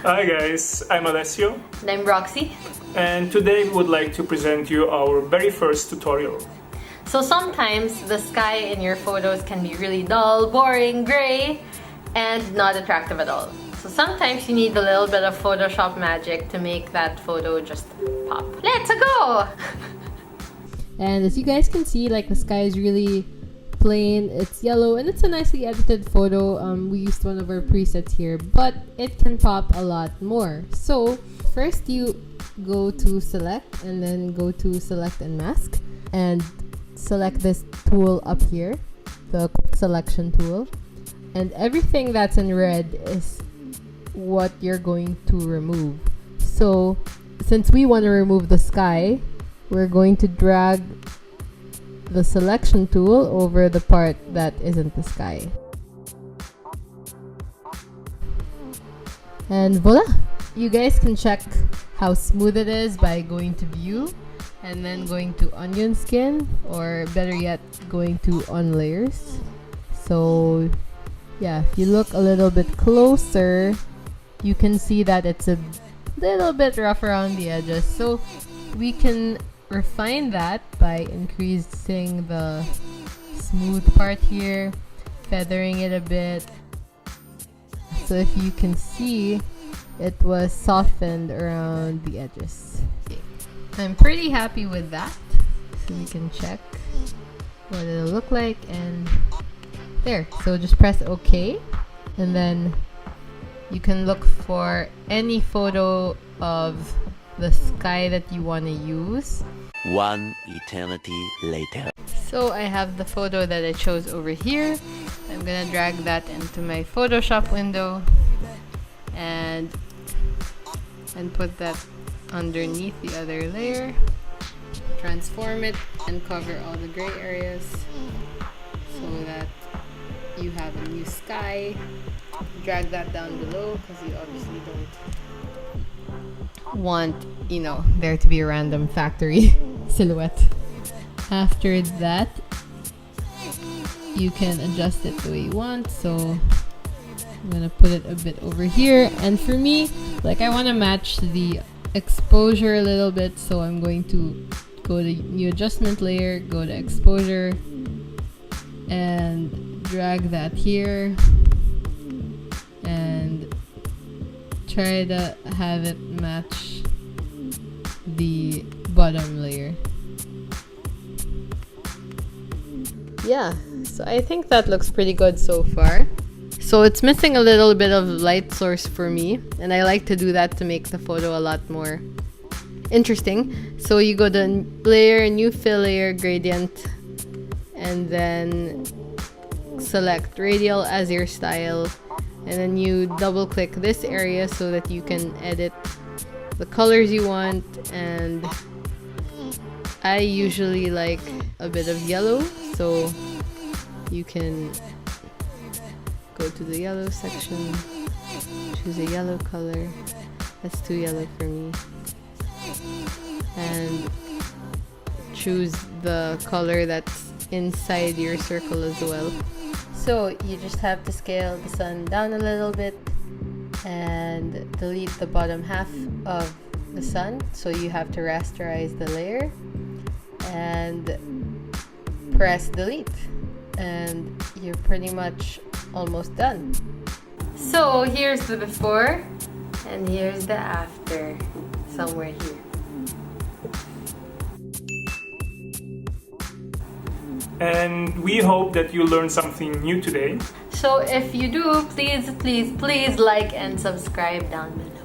Hi guys, I'm Alessio, And I'm Roxy. and today we would like to present you our very first tutorial. So sometimes the sky in your photos can be really dull, boring, gray, and not attractive at all. So sometimes you need a little bit of Photoshop magic to make that photo just pop. Let's go! And as you guys can see, like the sky is really plain, it's yellow, and it's a nicely edited photo. We used one of our presets here, but it can pop a lot more. So first you go to select and then go to select and mask and select this tool up here, the quick selection tool, and everything that's in red is what you're going to remove. So since we want to remove the sky, we're going to drag the selection tool over the part that isn't the sky. And voila! You guys can check how smooth it is by going to view and then going to onion skin, or better yet, going to on layers. So yeah, if you look a little bit closer, you can see that it's a little bit rough around the edges. So we can refine that by increasing the smooth part here, feathering it a bit. So if you can see, it was softened around the edges. I'm pretty happy with that. So you can check what it'll look like, and there. So just press OK, and then you can look for any photo of the sky that you want to use. One eternity later. So I have the photo that I chose over here. I'm gonna drag that into my Photoshop window and put that underneath the other layer. Transform it and cover all the gray areas so that you have a new sky. Drag that down below because you obviously don't want, there to be a random factory silhouette. After that, you can adjust it the way you want. So I'm gonna put it a bit over here, and for me, like, I want to match the exposure a little bit, so I'm going to go to new adjustment layer, go to exposure, and drag that here and try to have it match the bottom layer. Yeah, so I think that looks pretty good so far. So it's missing a little bit of light source for me, and I like to do that to make the photo a lot more interesting. So you go to layer, new fill layer, gradient, and then select radial as your style, and then you double click this area so that you can edit the colors you want. And I usually like a bit of yellow, so you can go to the yellow section, choose a yellow color. That's too yellow for me, and choose the color that's inside your circle as well. So you just have to scale the sun down a little bit and delete the bottom half of the sun. So you have to rasterize the layer and press delete, and you're pretty much almost done. So here's the before and here's the after, somewhere here. And we hope that you learned something new today. So if you do, please like and subscribe down below.